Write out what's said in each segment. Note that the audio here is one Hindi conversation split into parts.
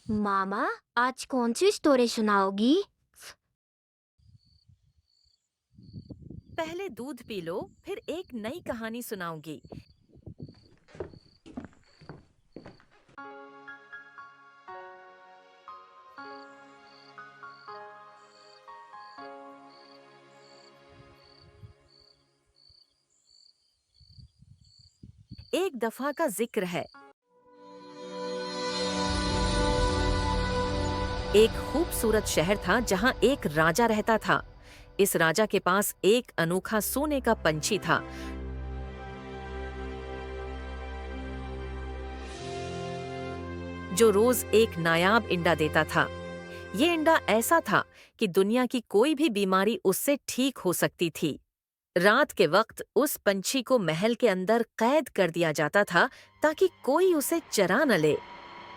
मामा, आज कौन सी स्टोरी सुनाओगी? पहले दूध पी लो, फिर एक नई कहानी सुनाऊंगी। एक दफा का जिक्र है। एक खूबसूरत शहर था जहां एक राजा रहता था। इस राजा के पास एक अनोखा सोने का पंछी था जो रोज एक नायाब इंडा देता था। ये इंडा ऐसा था कि दुनिया की कोई भी बीमारी उससे ठीक हो सकती थी। रात के वक्त उस पंछी को महल के अंदर कैद कर दिया जाता था ताकि कोई उसे चरा न ले।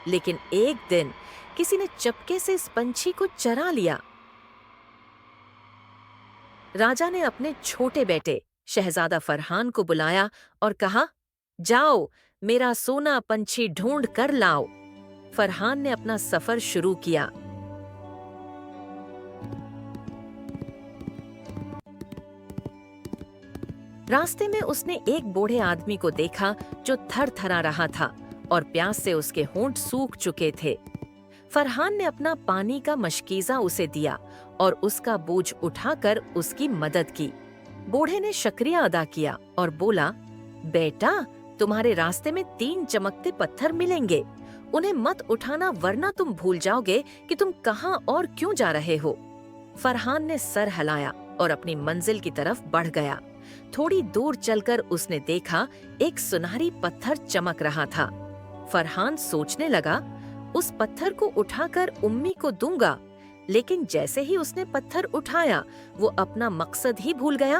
लेकिन एक दिन किसी ने चपके से इस पंछी को चरा लिया। राजा ने अपने छोटे बेटे शहजादा फरहान को बुलाया और कहा, जाओ, मेरा सोना पंछी ढूंढ कर लाओ। फरहान ने अपना सफर शुरू किया। रास्ते में उसने एक बूढ़े आदमी को देखा जो थरथरा रहा था और प्यास से उसके होंठ सूख चुके थे। फरहान ने अपना पानी का मशकीज़ा उसे दिया और उसका बोझ उठाकर उसकी मदद की। बूढ़े ने शुक्रिया अदा किया और बोला, बेटा, तुम्हारे रास्ते में 3 चमकते पत्थर मिलेंगे। उन्हें मत उठाना वरना तुम भूल जाओगे कि तुम कहाँ और क्यों जा रहे हो। फरहान ने सर हिलाया और अपनी मंजिल की तरफ बढ़ गया। थोड़ी दूर चलकर उसने देखा एक सुनहरी पत्थर चमक रहा था। फरहान सोचने लगा, उस पत्थर को उठाकर उम्मी को दूंगा। लेकिन जैसे ही उसने पत्थर उठाया, वो अपना मकसद ही भूल गया।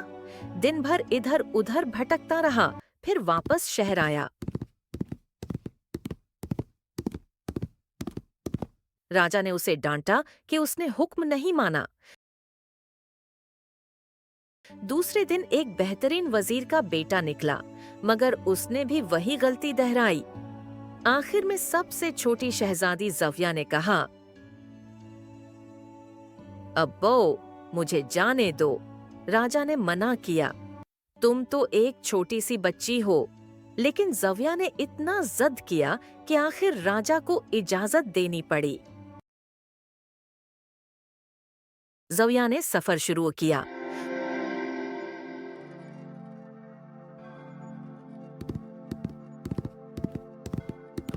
दिन भर इधर उधर भटकता रहा, फिर वापस शहर आया। राजा ने उसे डांटा कि उसने हुक्म नहीं माना। दूसरे दिन एक बेहतरीन वजीर का बेटा निकला, मगर उसने भी वही गलती दोहराई। आखिर में सबसे छोटी शहजादी ज़विया ने कहा, अब्बो, मुझे जाने दो। राजा ने मना किया, तुम तो एक छोटी सी बच्ची हो। लेकिन ज़विया ने इतना जिद किया कि आखिर राजा को इजाजत देनी पड़ी। ज़विया ने सफर शुरू किया।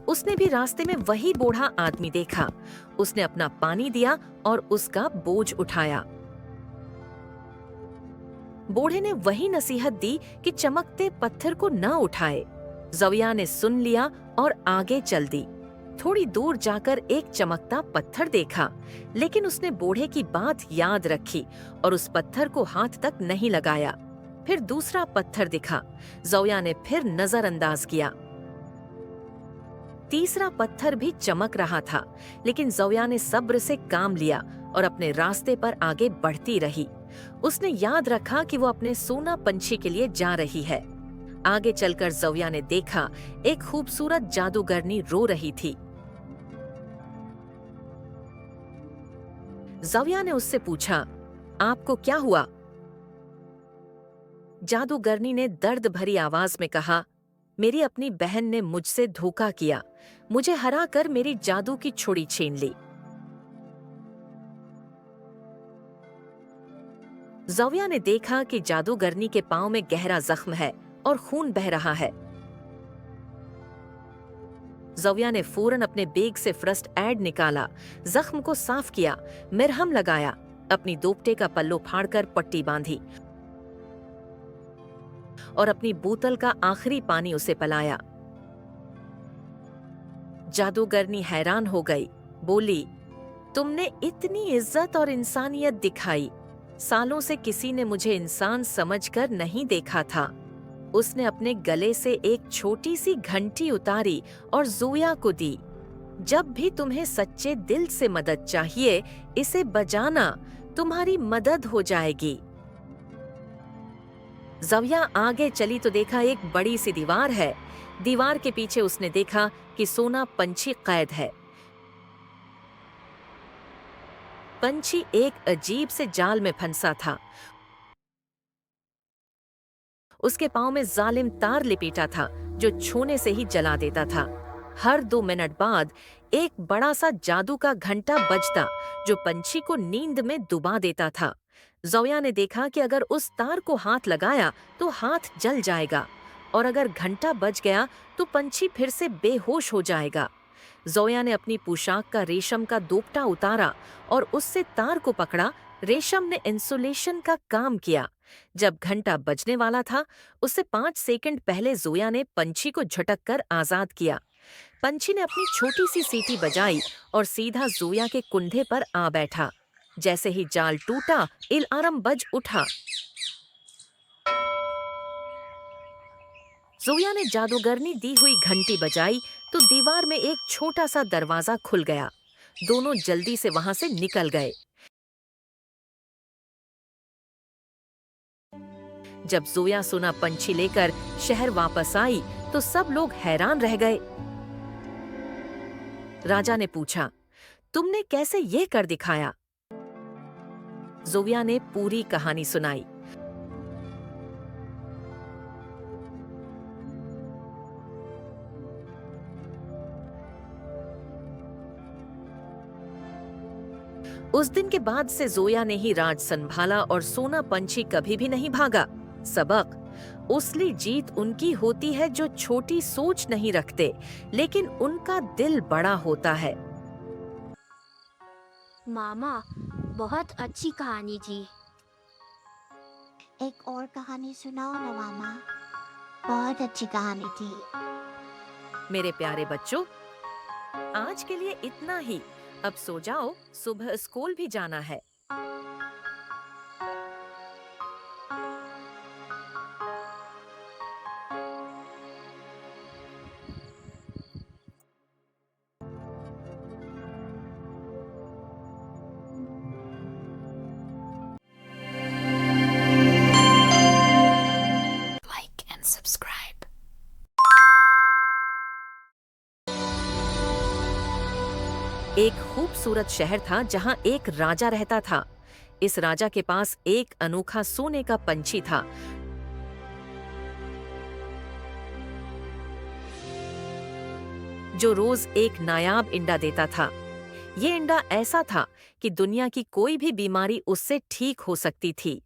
उसने भी रास्ते में वही बूढ़ा आदमी देखा। उसने अपना पानी दिया और उसका बोझ उठाया। बूढ़े ने वही नसीहत दी कि चमकते पत्थर को न उठाए। ज़विया ने सुन लिया और आगे चल दी। थोड़ी दूर जाकर एक चमकता पत्थर देखा, लेकिन उसने बूढ़े की बात याद रखी और उस पत्थर को हाथ तक नहीं लगाया। फिर दूसरा पत्थर दिखा। ज़विया ने फिर नजरअंदाज किया। तीसरा पत्थर भी चमक रहा था, लेकिन ज़विया ने सब्र से काम लिया और अपने रास्ते पर आगे बढ़ती रही। उसने याद रखा कि वो अपने सोना पंछी के लिए जा रही है। आगे चलकर ज़विया ने देखा एक खूबसूरत जादूगरनी रो रही थी। ज़विया ने उससे पूछा, आपको क्या हुआ? जादूगरनी ने दर्द भरी आवाज में कहा, मेरी अपनी बहन ने मुझसे धोखा किया। मुझे हराकर मेरी जादू की छुड़ी छीन ली। ज़विया ने देखा कि जादूगरनी के पांव में गहरा जख्म है और खून बह रहा है। ज़विया ने फौरन अपने बैग से फर्स्ट एड निकाला, जख्म को साफ किया, मरहम लगाया, अपनी दोपटे का पल्लू फाड़कर पट्टी बांधी और अपनी बोतल का आखिरी पानी उसे पिलाया। जादूगरनी हैरान हो गई, बोली, तुमने इतनी इज्जत और इंसानियत दिखाई। सालों से किसी ने मुझे इंसान समझकर नहीं देखा था। उसने अपने गले से एक छोटी सी घंटी उतारी और ज़ोया को दी। जब भी तुम्हें सच्चे दिल से मदद चाहिए, इसे बजाना, तुम्हारी मदद हो जाएगी। ज़विया आगे चली तो देखा एक बड़ी सी दीवार है। दीवार के पीछे उसने देखा कि सोना पंछी कैद है। पंछी एक अजीब से जाल में फंसा था। उसके पांव में जालिम तार लिपेटा था जो छूने से ही जला देता था। हर 2 मिनट बाद एक बड़ा सा जादू का घंटा बजता जो पंछी को नींद में डुबा देता था। जोया ने देखा कि अगर उस तार को हाथ लगाया तो हाथ जल जाएगा और अगर घंटा बज गया तो पंछी फिर से बेहोश हो जाएगा। जोया ने अपनी पोशाक का रेशम का दोपटा उतारा और उससे तार को पकड़ा। रेशम ने इंसुलेशन का काम किया। जब घंटा बजने वाला था, उससे 5 सेकंड पहले जोया ने पंछी को झटक कर आजाद किया। पंछी ने अपनी छोटी सी सीटी बजाई और सीधा जोया के कुंधे पर आ बैठा। जैसे ही जाल टूटा, अलार्म बज उठा। जोया ने जादूगरनी दी हुई घंटी बजाई तो दीवार में एक छोटा सा दरवाजा खुल गया। दोनों जल्दी से वहां से निकल गए। जब जोया सोना पंछी लेकर शहर वापस आई तो सब लोग हैरान रह गए। राजा ने पूछा, तुमने कैसे ये कर दिखाया? जोया ने पूरी कहानी सुनाई। उस दिन के बाद से जोया ने ही राज संभाला और सोना पंछी कभी भी नहीं भागा। सबक: असली जीत उनकी होती है जो छोटी सोच नहीं रखते, लेकिन उनका दिल बड़ा होता है। मामा, बहुत अच्छी कहानी जी। एक और कहानी सुनाओ ना मामा, बहुत अच्छी कहानी थी। मेरे प्यारे बच्चों, आज के लिए इतना ही। अब सो जाओ, सुबह स्कूल भी जाना है। Like and subscribe. एक खूबसूरत शहर था जहां एक राजा रहता था। इस राजा के पास एक अनोखा सोने का पंछी था जो रोज एक नायाब इंडा देता था। ये इंडा ऐसा था कि दुनिया की कोई भी बीमारी उससे ठीक हो सकती थी।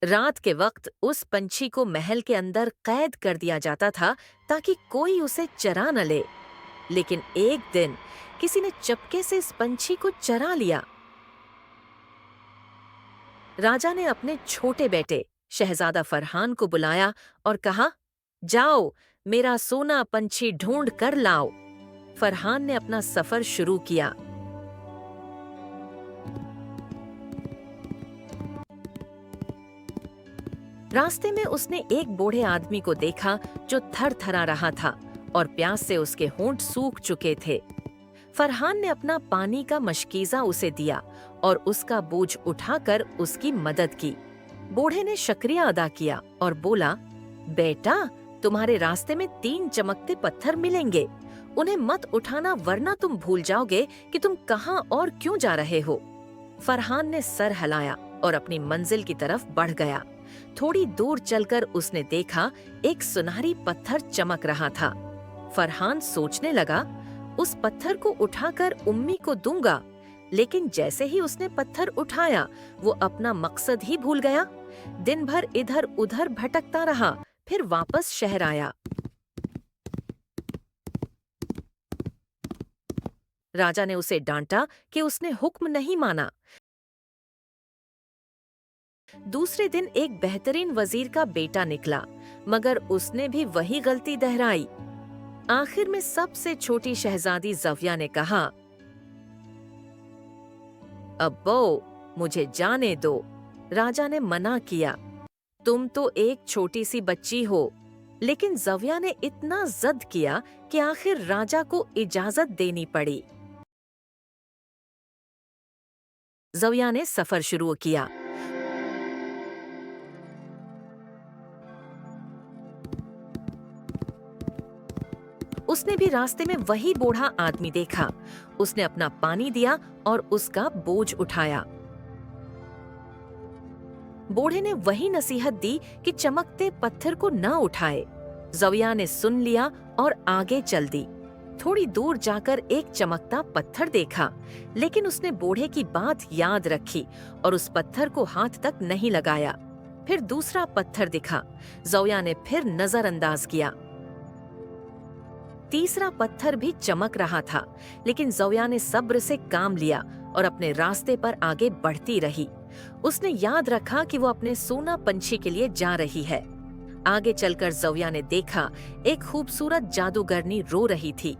रात के वक्त उस पंछी को महल के अंदर कैद कर दिया जाता था ताकि कोई उसे चरा न ले। लेकिन एक दिन किसी ने चपके से इस पंछी को चरा लिया। राजा ने अपने छोटे बेटे शहजादा फरहान को बुलाया और कहा, जाओ, मेरा सोना पंछी ढूंढ कर लाओ। फरहान ने अपना सफर शुरू किया। रास्ते में उसने एक बूढ़े आदमी को देखा जो थरथरा रहा था और प्यास से उसके होंठ सूख चुके थे। फरहान ने अपना पानी का मशकीज़ा उसे दिया और उसका बोझ उठाकर उसकी मदद की। बूढ़े ने शुक्रिया अदा किया और बोला, बेटा, तुम्हारे रास्ते में 3 चमकते पत्थर मिलेंगे। उन्हें मत उठाना वरना तुम भूल जाओगे कि तुम कहाँ और क्यों जा रहे हो। फरहान ने सर हिलाया और अपनी मंजिल की तरफ बढ़ गया। थोड़ी दूर चलकर उसने देखा एक सुनहरी पत्थर चमक रहा था। फरहान सोचने लगा, उस पत्थर को उठाकर उम्मी को दूंगा। लेकिन जैसे ही उसने पत्थर उठाया, वो अपना मकसद ही भूल गया। दिन भर इधर उधर भटकता रहा, फिर वापस शहर आया। राजा ने उसे डांटा कि उसने हुक्म नहीं माना। दूसरे दिन एक बेहतरीन वजीर का बेटा निकला, मगर उसने भी वही गलती दोहराई। आखिर में सबसे छोटी शहजादी ज़विया ने कहा, अब्बो, मुझे जाने दो। राजा ने मना किया, तुम तो एक छोटी सी बच्ची हो। लेकिन ज़विया ने इतना जिद किया कि आखिर राजा को इजाजत देनी पड़ी। ज़विया ने सफर शुरू किया। उसने भी रास्ते में वही बूढ़ा आदमी देखा। उसने अपना पानी दिया और उसका बोझ उठाया। बूढ़े ने वही नसीहत दी कि चमकते पत्थर को न उठाए। ज़ोया ने सुन लिया और आगे चल दी। थोड़ी दूर जाकर एक चमकता पत्थर देखा, लेकिन उसने बूढ़े की बात याद रखी और उस पत्थर को हाथ तक नहीं लगाया। फिर दूसरा पत्थर दिखा, ज़ोया ने फिर नजरअंदाज किया। तीसरा पत्थर भी चमक रहा था, लेकिन ज़ोया ने सब्र से काम लिया और अपने रास्ते पर आगे बढ़ती रही। उसने याद रखा कि वो अपने सोना पंछी के लिए जा रही है। आगे चलकर ज़ोया ने देखा एक खूबसूरत जादूगरनी रो रही थी।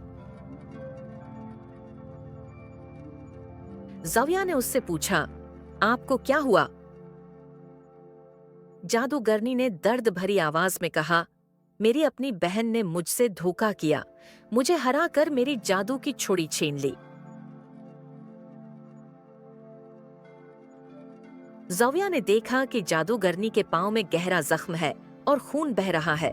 ज़ोया ने उससे पूछा, आपको क्या हुआ? जादूगरनी ने दर्द भरी आवाज में कहा, मेरी अपनी बहन ने मुझसे धोखा किया, मुझे हराकर मेरी जादू की छुड़ी छीन ली। ज़ोया ने देखा कि जादूगरनी के पांव में गहरा जख्म है और खून बह रहा है।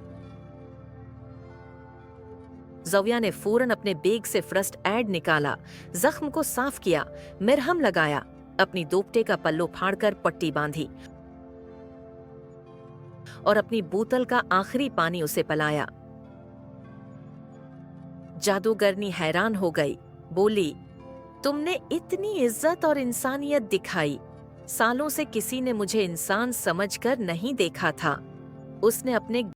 ज़ोया ने फौरन अपने बैग से फर्स्ट एड निकाला, जख्म को साफ किया, मरहम लगाया, अपनी दोपटे का पल्लू फाड़कर पट्टी बांधी और अपनी बोतल का आखिरी पानी उसे पिलाया। जादूगरनी हैरान हो गई, बोली, तुमने इतनी इज्जत और इंसानियत दिखाई। सालों से किसी ने मुझे इंसान समझकर नहीं देखा था। उसने अपने